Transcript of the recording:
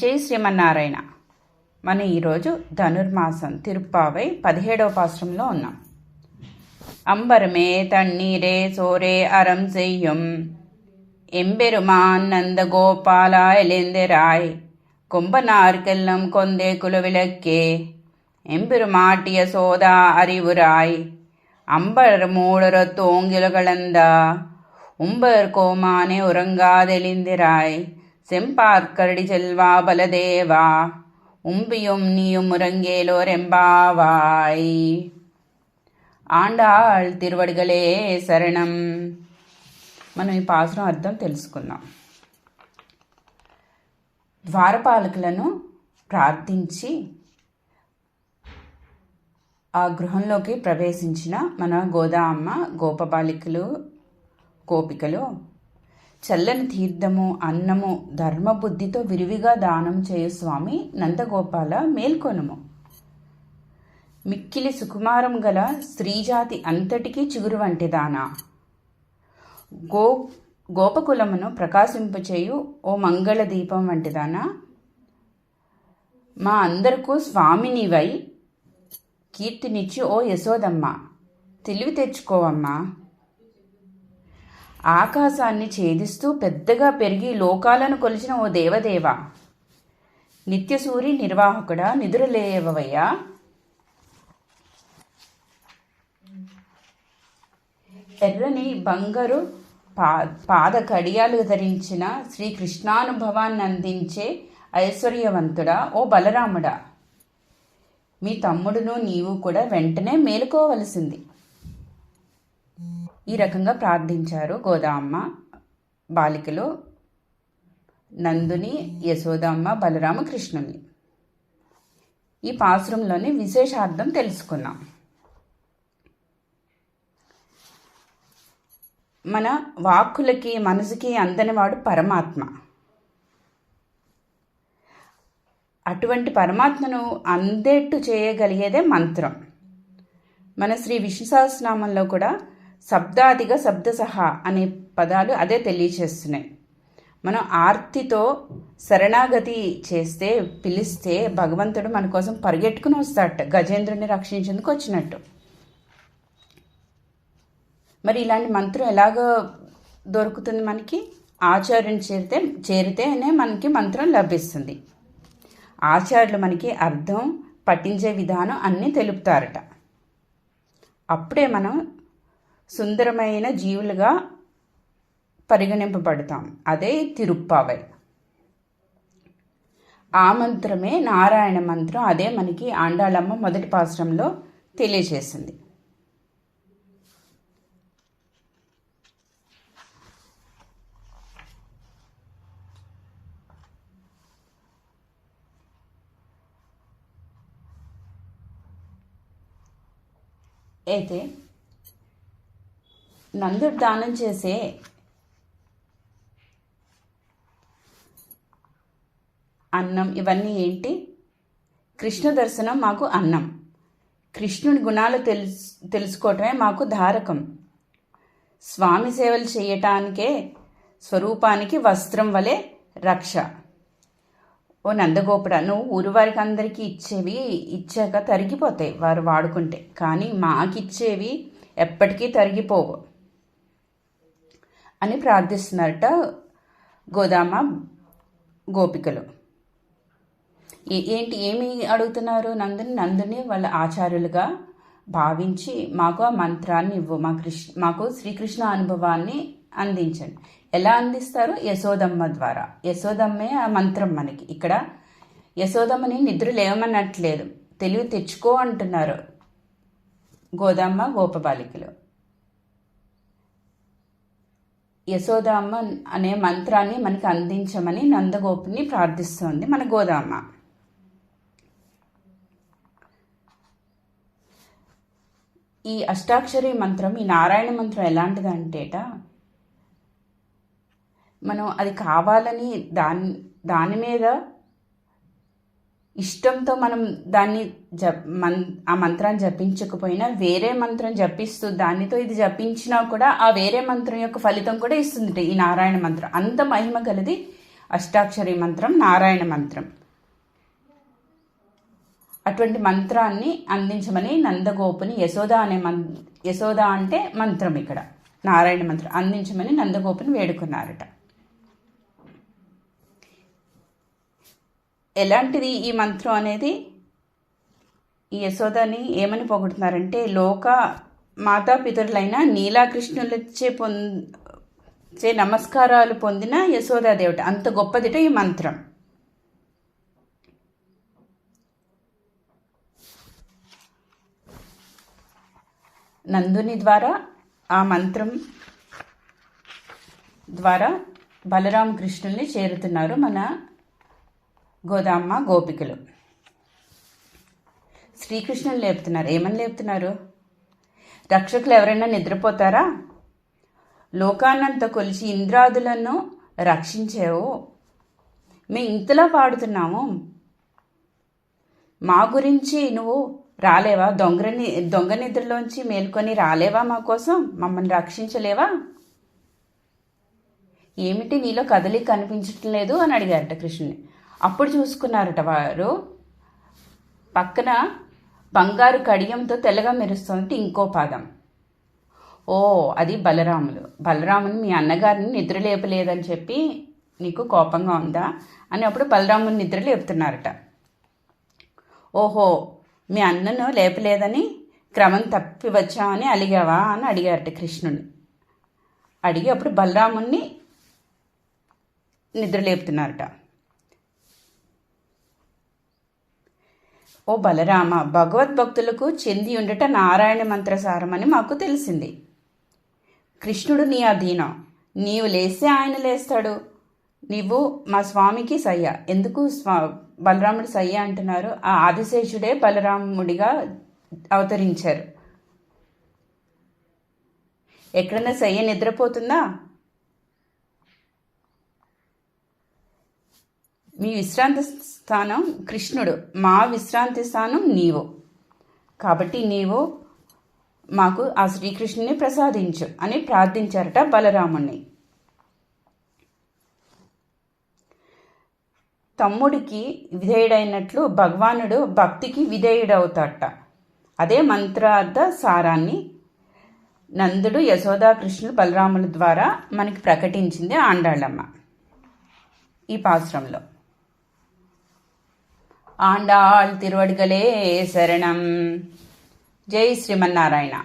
జై శ్రీమన్నారాయణ. మనం ఈరోజు ధనుర్మాసం తిరుప్పావై 17వ పాశ్రంలో ఉన్నాం. అంబరమే తన్నీరే సోరే అరం செய்யும் எம்பெருமான் நந்தகோபாலா எழுந்திராய் கொம்பனார்க்கெல்லாம் கொந்தே குலவிளக்கே எம்பெருமாட்டிய சோதா அறிவுராய் அம்பர் மூடரத்தோங்கிலகளந்த உம்பர் கோமானே உறங்காதெளிந்திராய் செம்பார்க்கரடி செல்வா பலதேவா உம்பியும் நீயும் உறங்கேலோரெம்பாவாய். ఆండాళ్ తిరువడిగలే శరణం. మనం ఈ పాసురం అర్థం తెలుసుకుందాం. ద్వారపాలకులను ప్రార్థించి ఆ గృహంలోకి ప్రవేశించిన మన గోదామ్మ గోపబాలికలు గోపికలు చల్లని తీర్థము అన్నము ధర్మబుద్ధితో విరివిగా దానం చేయు స్వామి నందగోపాల మేల్కొనుము. మిక్కిలి సుకుమారం గల స్త్రీజాతి అంతటికీ చిగురు వంటిదానా, గోపకులమును ప్రకాశింపచేయు ఓ మంగళ దీపం వంటిదానా, మా అందరికూ స్వామినివై కీర్తినిచ్చి ఓ యశోదమ్మ తెలివి తెచ్చుకోవమ్మా. ఆకాశాన్ని ఛేదిస్తూ పెద్దగా పెరిగి లోకాలను కొలిచిన ఓ దేవదేవ, నిత్యసూరి నిర్వాహకుడా నిదురలేవయ్యా. ఎర్రని బంగారు పాద కడియాలు ధరించిన శ్రీకృష్ణానుభవాన్ని అందించే ఐశ్వర్యవంతుడా ఓ బలరాముడా, మీ తమ్ముడును నీవు కూడా వెంటనే మేలుకోవలసింది. ఈ రకంగా ప్రార్థించారు గోదామ్మ బాలికలు నందుని, యశోదమ్మ, బలరామకృష్ణుని. ఈ పాసురంలోని విశేషార్థం తెలుసుకున్నాం. మన వాక్కులకి మనసుకి అందనివాడు పరమాత్మ. అటువంటి పరమాత్మను అందేట్టు చేయగలిగేదే మంత్రం. మన శ్రీ విష్ణు సహస్రనామంలో కూడా శబ్దాదిగా శబ్దసహ అనే పదాలు అదే తెలియచేస్తున్నాయి. మనం ఆర్తితో శరణాగతి చేస్తే, పిలిస్తే భగవంతుడు మన కోసం పరిగెట్టుకుని వస్తాడట, గజేంద్రుని రక్షించేందుకు వచ్చినట్టు. మరి ఇలాంటి మంత్రం ఎలాగ దొరుకుతుంది మనకి? ఆచార్యుని చేరితేనే మనకి మంత్రం లభిస్తుంది. ఆచార్యులు మనకి అర్థం, పఠించే విధానం అన్నీ తెలుపుతారట. అప్పుడే మనం సుందరమైన జీవులుగా పరిగణింపబడతాం. అదే తిరుప్పావై. ఆ మంత్రమే నారాయణ మంత్రం. అదే మనకి ఆండాళమ్మ మొదటి పాశ్రంలో తెలియజేసింది. అయితే నందుడు దానం చేసే అన్నం ఇవన్నీ ఏంటి? కృష్ణ దర్శనం మాకు అన్నం, కృష్ణుని గుణాలు తెలుసుకోవటమే మాకు ధారకం, స్వామి సేవలు చేయటానికే స్వరూపానికి వస్త్రం వలె రక్ష. ఓ నందగోపుడ, నువ్వు ఊరు వారికి అందరికీ ఇచ్చేవి ఇచ్చాక తరిగిపోతాయి వారు వాడుకుంటే, కానీ మాకిచ్చేవి ఎప్పటికీ తరిగిపోవు అని ప్రార్థిస్తున్నారట గోదామ గోపికలు. ఏమి అడుగుతున్నారు? నందుని వాళ్ళ ఆచార్యులుగా భావించి మాకు ఆ మంత్రాన్ని ఇవ్వు, మాకు శ్రీకృష్ణ అనుభవాన్ని అందించండి. ఎలా అందిస్తారు? యశోదమ్మ ద్వారా. యశోదమ్మే ఆ మంత్రం మనకి. ఇక్కడ యశోదమ్మని నిద్ర లేవమన్నట్లేదు, తెలివి తెచ్చుకో అంటున్నారు గోదామ్మ గోపబాలికలు. యశోదమ్మ అనే మంత్రాన్ని మనకి అందించమని నందగోపుని ప్రార్థిస్తోంది మన గోదామ్మ. ఈ అష్టాక్షరి మంత్రం, ఈ నారాయణ మంత్రం ఎలాంటిదంటేట, మనం అది కావాలని దాని మీద ఇష్టంతో మనం దాన్ని ఆ మంత్రాన్ని జపించకపోయినా వేరే మంత్రం జపిస్తూ దానితో ఇది జపించినా కూడా ఆ వేరే మంత్రం యొక్క ఫలితం కూడా ఇస్తుంది ఈ నారాయణ మంత్రం. అంత మహిమ గలది అష్టాక్షరి మంత్రం నారాయణ మంత్రం. అటువంటి మంత్రాన్ని అందించమని నందగోపుని యశోద అంటే మంత్రం, ఇక్కడ నారాయణ మంత్రం అందించమని నందగోపుని వేడుకున్నారట. ఎలాంటిది ఈ మంత్రం అనేది? ఈ యశోదని ఏమని పొగుడుతున్నారంటే, లోక మాతాపితరులైన నీలాకృష్ణులచే నమస్కారాలు పొందిన యశోదాదేవట, అంత గొప్పదిట ఈ మంత్రం. నందుని ద్వారా ఆ మంత్రం ద్వారా బలరామకృష్ణుల్ని చేరుతున్నారు మన గోదామ్మ గోపికలు. శ్రీకృష్ణుని లేపుతున్నారు. ఏమని లేపుతున్నారు? రక్షకులు ఎవరైనా నిద్రపోతారా? లోకాన్నంతా కొలిచి ఇంద్రాదులను రక్షించావు, మేము ఇంతలా పాడుతున్నాము, మా గురించి నువ్వు రాలేవా? దొంగ నిద్రలోంచి మేల్కొని రాలేవా? మా కోసం మమ్మల్ని రక్షించలేవా? ఏమిటి నీలో కదలిక కనిపించటం లేదు అని అడిగారట కృష్ణుని. అప్పుడు చూసుకున్నారట వారు, పక్కన బంగారు కడియంతో తెల్లగా మెరుస్తుంది ఇంకో పాదం. ఓ, అది బలరాముని మీ అన్నగారిని నిద్ర లేపలేదని చెప్పి నీకు కోపంగా ఉందా అని అప్పుడు బలరాముని నిద్ర లేపుతున్నారట. ఓహో, మీ అన్నను లేపలేదని క్రమం తప్పి వచ్చామని అలిగావా అని అడిగారట కృష్ణుని. అడిగి అప్పుడు బలరాముని నిద్ర లేపుతున్నారట. ఓ బలరామ, భగవద్భక్తులకు చెంది ఉండట నారాయణ మంత్రసారమని మాకు తెలిసింది. కృష్ణుడు నీ అధీనం, నీవు లేస్తే ఆయన లేస్తాడు. నీవు మా స్వామికి సయ్య. ఎందుకు బలరాముడు సయ్య అంటున్నారు? ఆ ఆదిశేషుడే బలరాముడిగా అవతరించారు. ఎక్కడన్నా సయ్య నిద్రపోతుందా? మీ విశ్రాంతి స్థానం కృష్ణుడు, మా విశ్రాంతి స్థానం నీవు. కాబట్టి నీవు మాకు ఆ శ్రీకృష్ణుని ప్రసాదించు అని ప్రార్థించారట బలరాముణ్ణి. తమ్ముడికి విధేయుడైనట్లు భగవానుడు భక్తికి విధేయుడవుతాడట. అదే మంత్రార్థ సారాన్ని నందుడు యశోదాకృష్ణుడు బలరాముల ద్వారా మనకి ప్రకటించింది ఆండాళ్ళమ్మ ఈ పాశ్రంలో. ఆండాళ్ తిరువడిగలే శరణం. జై శ్రీమన్నారాయణ.